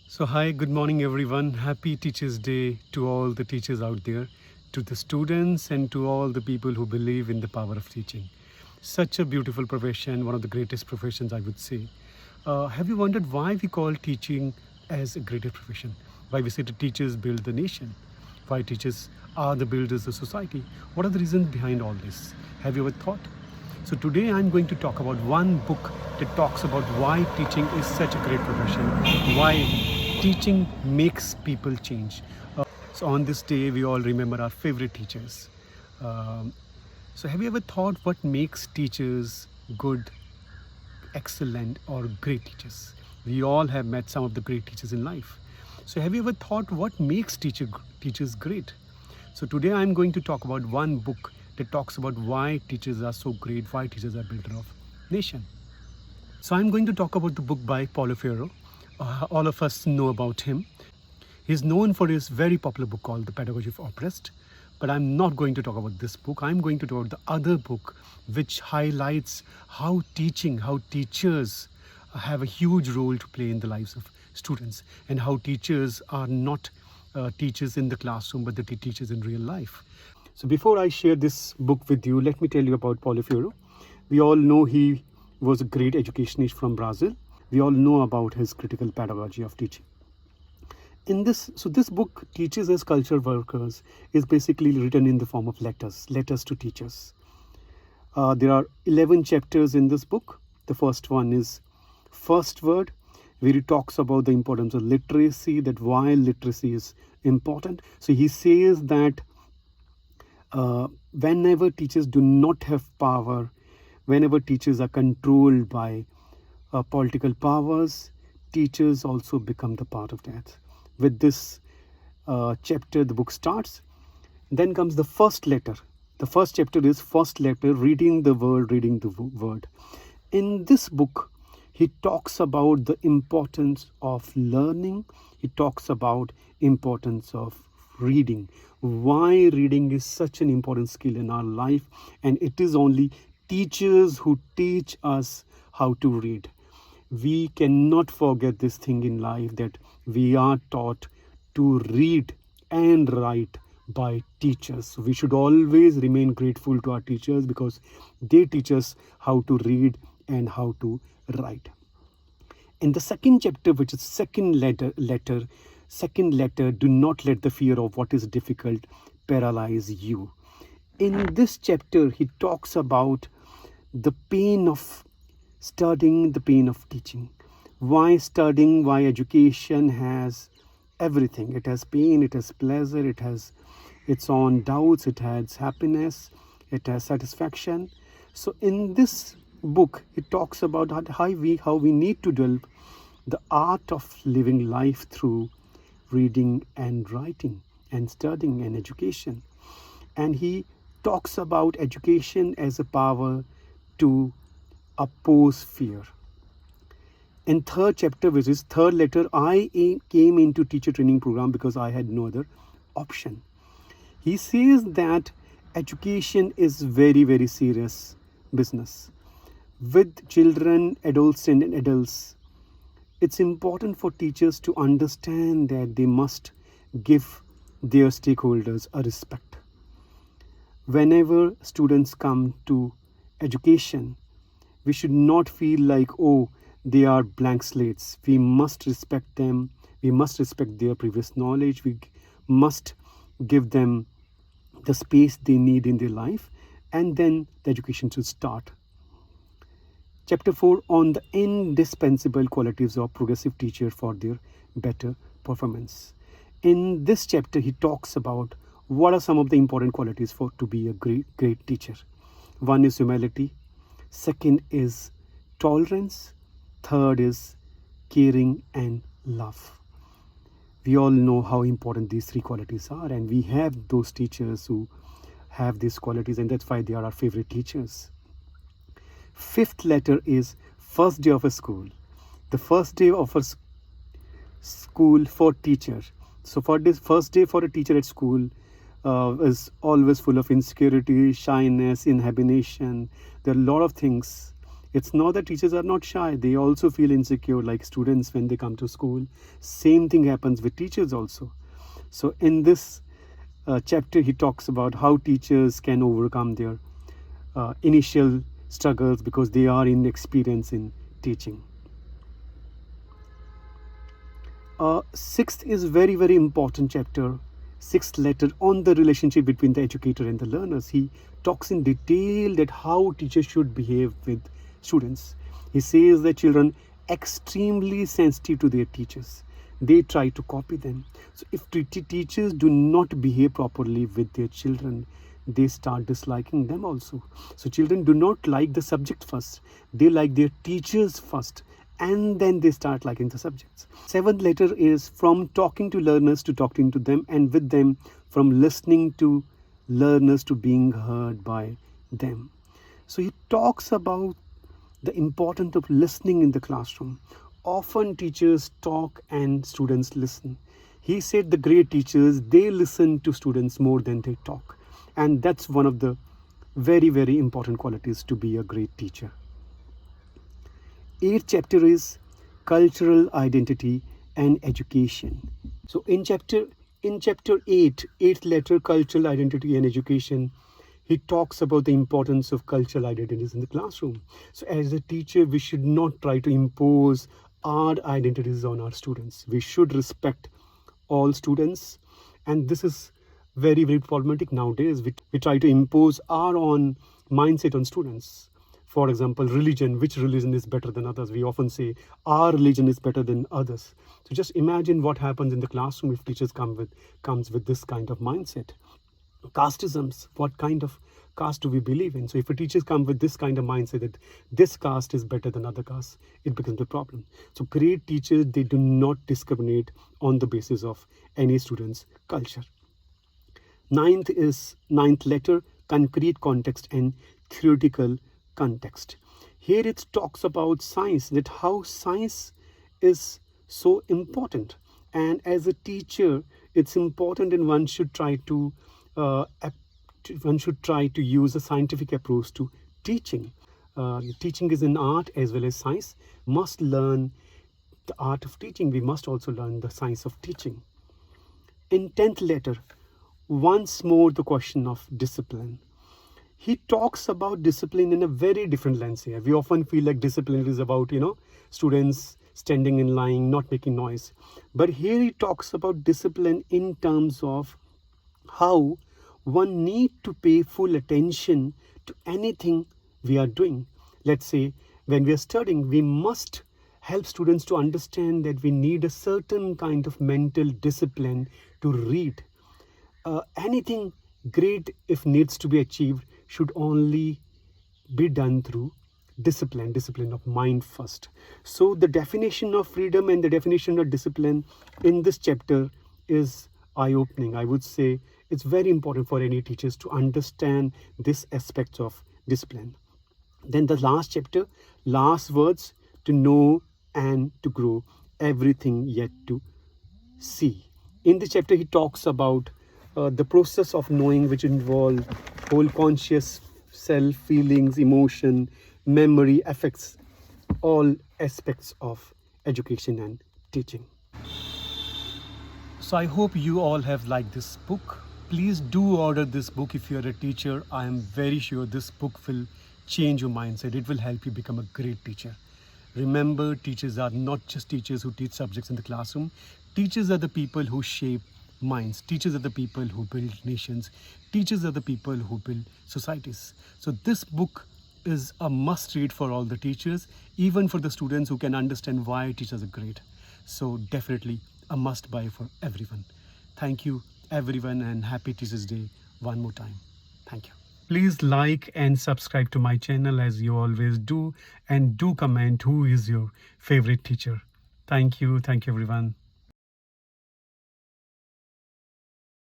So, hi, good morning, everyone. Happy Teachers' Day to all the teachers out there, to the students, and to all the people who believe in the power of teaching. Such a beautiful profession, one of the greatest professions, I would say. Have you wondered why we call teaching as a greatest profession? Why we say the teachers build the nation? Why teachers are the builders of society? What are the reasons behind all this? Have you ever thought? So today I'm going to talk about one book that talks about why teaching is such a great profession, why teaching makes people change. So on this day, we all remember our favorite teachers. Um, so have you ever thought what makes teachers good, excellent, or great teachers? We all have met some of the great teachers in life. So have you ever thought what makes teachers great? So today I'm going to talk about one book that talks about why teachers are so great, why teachers are builder of nation. So I'm going to talk about the book by Paulo Freire. All of us know about him. He's known for his very popular book called The Pedagogy of Oppressed. But I'm not going to talk about this book. I'm going to talk about the other book which highlights how teachers have a huge role to play in the lives of students, and how teachers are not teachers in the classroom, but they teachers in real life. So before I share this book with you, let me tell you about Paulo Freire. We all know he was a great educationist from Brazil. We all know about his critical pedagogy of teaching. This book, Teachers as Culture Workers, is basically written in the form of letters to teachers. There are 11 chapters in this book. The first one is First Word, where he talks about the importance of literacy, that why literacy is important. So he says that whenever teachers do not have power, whenever teachers are controlled by political powers, teachers also become the part of that. With this chapter, the book starts. Then comes the first letter. The first chapter is first letter, reading the word. In this book, he talks about the importance of learning. He talks about importance of reading, why reading is such an important skill in our life, and it is only teachers who teach us how to read. We cannot forget this thing in life, that we are taught to read and write by teachers. We should always remain grateful to our teachers because they teach us how to read and how to write. In the second chapter, which is second letter, do not let the fear of what is difficult paralyze you. In this chapter, he talks about the pain of studying, the pain of teaching. Why studying, why education has everything. It has pain, it has pleasure, it has its own doubts, it has happiness, it has satisfaction. So in this book, it talks about how we need to develop the art of living life through reading and writing and studying and education. And he talks about education as a power to oppose fear. In third chapter, which is third letter, I came into teacher training program because I had no other option. He says that education is very, very serious business. With children, adults, and adults, it's important for teachers to understand that they must give their stakeholders a respect. Whenever students come to education, we should not feel like, oh, they are blank slates. We must respect them. We must respect their previous knowledge. We must give them the space they need in their life, and then the education should start. Chapter 4 on the indispensable qualities of progressive teacher for their better performance. In this chapter, he talks about what are some of the important qualities for to be a great teacher. One is humility. Second is tolerance. Third is caring and love. We all know how important these three qualities are, and we have those teachers who have these qualities, and that's why they are our favorite teachers. Fifth letter is first day of a school. The first day of a school for teacher. So for this first day for a teacher at school is always full of insecurity, shyness, inhibition. There are a lot of things It's not that teachers are not shy. They also feel insecure like students when they come to school. Same thing happens with teachers also. So in this chapter, he talks about how teachers can overcome their initial struggles because they are inexperienced in teaching. Sixth is very, very important chapter. Sixth letter on the relationship between the educator and the learners. He talks in detail that how teachers should behave with students. He says that children extremely sensitive to their teachers. They try to copy them. So if teachers do not behave properly with their children, they start disliking them also. So children do not like the subject first. They like their teachers first, and then they start liking the subjects. Seventh letter is from talking to learners to talking to them, and with them, from listening to learners to being heard by them. So he talks about the importance of listening in the classroom. Often teachers talk and students listen. He said the great teachers, they listen to students more than they talk. And that's one of the very, very important qualities to be a great teacher. Eighth chapter is cultural identity and education. So in chapter 8, eighth letter, cultural identity and education, he talks about the importance of cultural identities in the classroom. So as a teacher, we should not try to impose our identities on our students. We should respect all students, and this is very, very problematic nowadays. We try to impose our own mindset on students. For example, religion, which religion is better than others? We often say our religion is better than others. So just imagine what happens in the classroom if teachers comes with this kind of mindset. Casteisms, what kind of caste do we believe in? So if a teachers come with this kind of mindset that this caste is better than other castes, it becomes a problem. So great teachers, they do not discriminate on the basis of any student's culture. Ninth letter, concrete context and theoretical context. Here it talks about science, that how science is so important, and as a teacher it's important, and one should try to use a scientific approach to teaching. Teaching is an art as well as science. Must learn the art of teaching, we must also learn the science of teaching. In 10th letter, once more the question of discipline. He talks about discipline in a very different lens here. We often feel like discipline is about, students standing in line, not making noise. But here he talks about discipline in terms of how one need to pay full attention to anything we are doing. Let's say when we are studying, we must help students to understand that we need a certain kind of mental discipline to read. Anything great, if needs to be achieved, should only be done through discipline of mind first. So the definition of freedom and the definition of discipline in this chapter is eye-opening. I would say it's very important for any teachers to understand this aspect of discipline. Then the last chapter, last words, to know and to grow, everything yet to see. In this chapter he talks about the process of knowing, which involve whole conscious self, feelings, emotion, memory, affects all aspects of education and teaching. So I hope you all have liked this book. Please do order this book if you're a teacher. I am very sure this book will change your mindset. It will help you become a great teacher. Remember, teachers are not just teachers who teach subjects in the classroom. Teachers are the people who shape minds. Teachers are the people who build nations. Teachers are the people who build societies. So this book is a must read for all the teachers, even for the students who can understand why teachers are great. So definitely a must buy for everyone. Thank you everyone, and happy Teachers Day one more time. Thank you. Please like and subscribe to my channel as you always do, and do comment who is your favorite teacher. Thank you everyone.